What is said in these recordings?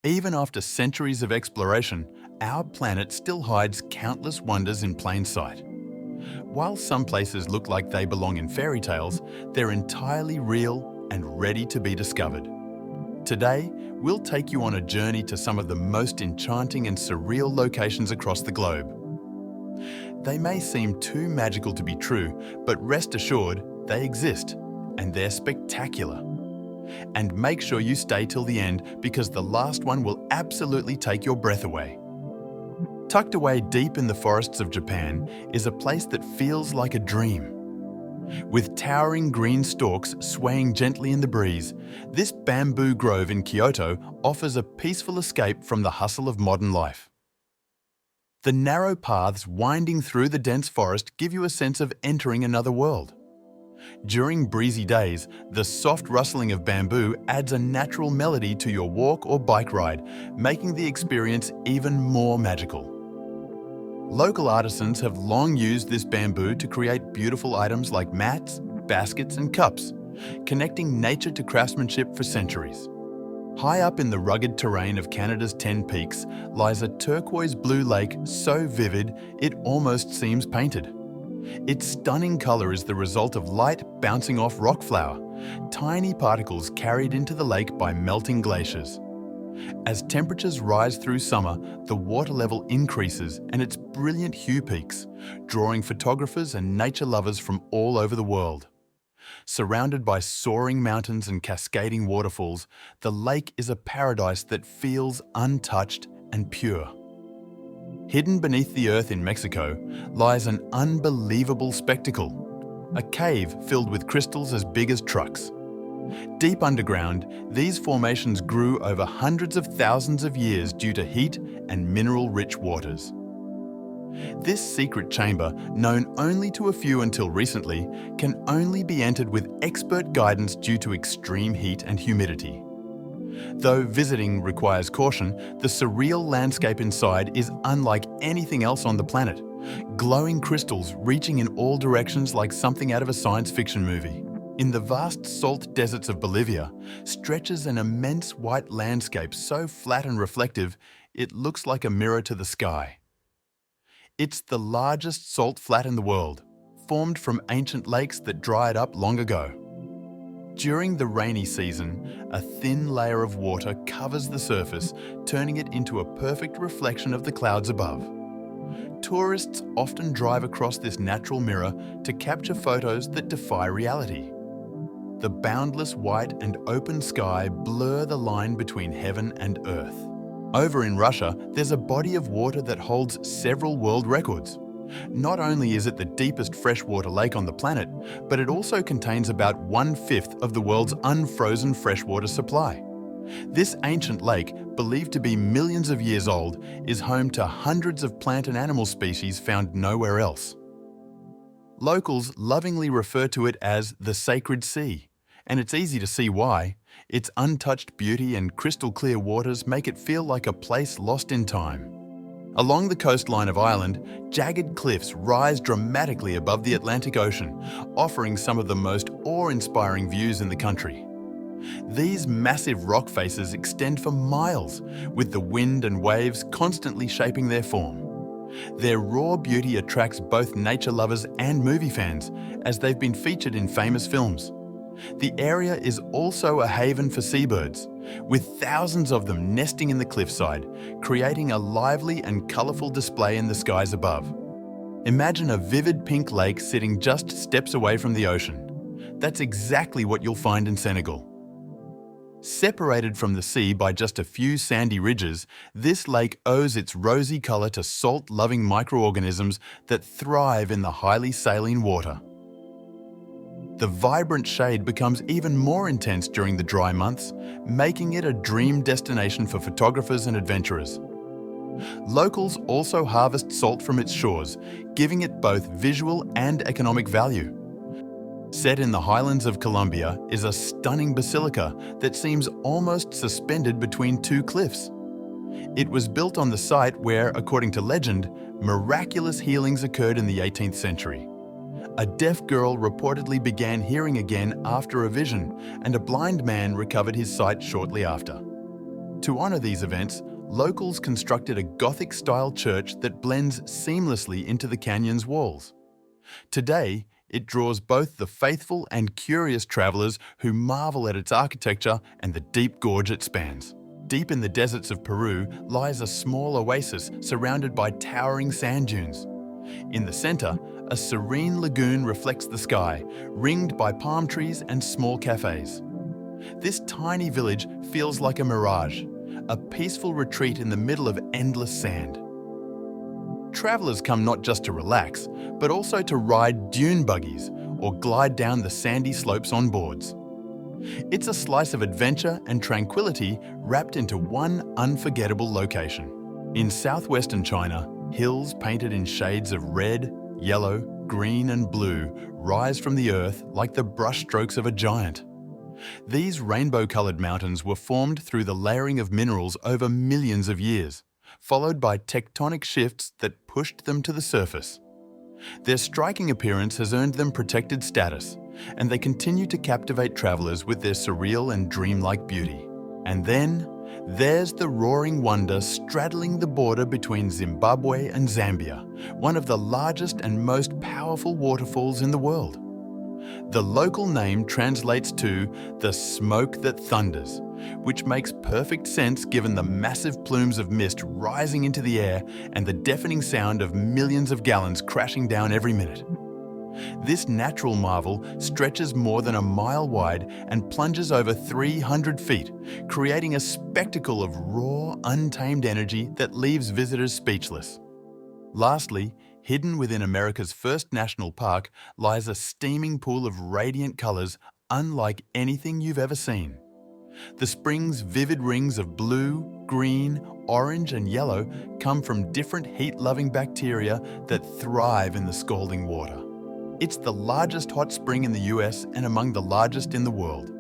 Even after centuries of exploration, our planet still hides countless wonders in plain sight. While some places look like they belong in fairy tales, they're entirely real and ready to be discovered. Today, we'll take you on a journey to some of the most enchanting and surreal locations across the globe. They may seem too magical to be true, but rest assured, they exist, and they're spectacular. And make sure you stay till the end, because the last one will absolutely take your breath away. Tucked away deep in the forests of Japan is a place that feels like a dream. With towering green stalks swaying gently in the breeze, this bamboo grove in Kyoto offers a peaceful escape from the hustle of modern life. The narrow paths winding through the dense forest give you a sense of entering another world. During breezy days, the soft rustling of bamboo adds a natural melody to your walk or bike ride, making the experience even more magical. Local artisans have long used this bamboo to create beautiful items like mats, baskets, and cups, connecting nature to craftsmanship for centuries. High up in the rugged terrain of Canada's 10 Peaks lies a turquoise blue lake so vivid it almost seems painted. Its stunning colour is the result of light bouncing off rock flour, tiny particles carried into the lake by melting glaciers. As temperatures rise through summer, the water level increases and its brilliant hue peaks, drawing photographers and nature lovers from all over the world. Surrounded by soaring mountains and cascading waterfalls, the lake is a paradise that feels untouched and pure. Hidden beneath the earth in Mexico lies an unbelievable spectacle, a cave filled with crystals as big as trucks. Deep underground, these formations grew over hundreds of thousands of years due to heat and mineral-rich waters. This secret chamber, known only to a few until recently, can only be entered with expert guidance due to extreme heat and humidity. Though visiting requires caution, the surreal landscape inside is unlike anything else on the planet. Glowing crystals reaching in all directions like something out of a science fiction movie. In the vast salt deserts of Bolivia, stretches an immense white landscape so flat and reflective, it looks like a mirror to the sky. It's the largest salt flat in the world, formed from ancient lakes that dried up long ago. During the rainy season, a thin layer of water covers the surface, turning it into a perfect reflection of the clouds above. Tourists often drive across this natural mirror to capture photos that defy reality. The boundless white and open sky blur the line between heaven and earth. Over in Russia, there's a body of water that holds several world records. Not only is it the deepest freshwater lake on the planet, but it also contains about 1/5 of the world's unfrozen freshwater supply. This ancient lake, believed to be millions of years old, is home to hundreds of plant and animal species found nowhere else. Locals lovingly refer to it as the Sacred Sea, and it's easy to see why. Its untouched beauty and crystal clear waters make it feel like a place lost in time. Along the coastline of Ireland, jagged cliffs rise dramatically above the Atlantic Ocean, offering some of the most awe-inspiring views in the country. These massive rock faces extend for miles, with the wind and waves constantly shaping their form. Their raw beauty attracts both nature lovers and movie fans, as they've been featured in famous films. The area is also a haven for seabirds, with thousands of them nesting in the cliffside, creating a lively and colourful display in the skies above. Imagine a vivid pink lake sitting just steps away from the ocean. That's exactly what you'll find in Senegal. Separated from the sea by just a few sandy ridges, this lake owes its rosy colour to salt-loving microorganisms that thrive in the highly saline water. The vibrant shade becomes even more intense during the dry months, making it a dream destination for photographers and adventurers. Locals also harvest salt from its shores, giving it both visual and economic value. Set in the highlands of Colombia is a stunning basilica that seems almost suspended between two cliffs. It was built on the site where, according to legend, miraculous healings occurred in the 18th century. A deaf girl reportedly began hearing again after a vision, and a blind man recovered his sight shortly after. To honor these events, locals constructed a Gothic-style church that blends seamlessly into the canyon's walls. Today, it draws both the faithful and curious travelers who marvel at its architecture and the deep gorge it spans. Deep in the deserts of Peru lies a small oasis surrounded by towering sand dunes. In the center, a serene lagoon reflects the sky, ringed by palm trees and small cafes. This tiny village feels like a mirage, a peaceful retreat in the middle of endless sand. Travelers come not just to relax, but also to ride dune buggies or glide down the sandy slopes on boards. It's a slice of adventure and tranquility wrapped into one unforgettable location. In southwestern China, hills painted in shades of red, yellow, green and blue rise from the earth like the brushstrokes of a giant. These rainbow-colored mountains were formed through the layering of minerals over millions of years, followed by tectonic shifts that pushed them to the surface. Their striking appearance has earned them protected status, and they continue to captivate travelers with their surreal and dreamlike beauty. And then, there's the roaring wonder straddling the border between Zimbabwe and Zambia, one of the largest and most powerful waterfalls in the world. The local name translates to the smoke that thunders, which makes perfect sense given the massive plumes of mist rising into the air and the deafening sound of millions of gallons crashing down every minute. This natural marvel stretches more than a mile wide and plunges over 300 feet, creating a spectacle of raw, untamed energy that leaves visitors speechless. Lastly, hidden within America's first national park lies a steaming pool of radiant colors unlike anything you've ever seen. The spring's vivid rings of blue, green, orange and yellow come from different heat-loving bacteria that thrive in the scalding water. It's the largest hot spring in the US and among the largest in the world.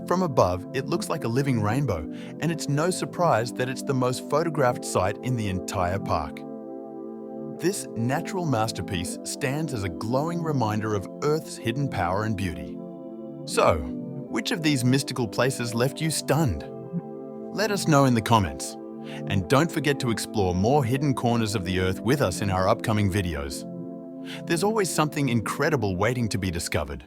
From above, it looks like a living rainbow, and it's no surprise that it's the most photographed site in the entire park. This natural masterpiece stands as a glowing reminder of Earth's hidden power and beauty. So, which of these mystical places left you stunned? Let us know in the comments. And don't forget to explore more hidden corners of the Earth with us in our upcoming videos. There's always something incredible waiting to be discovered.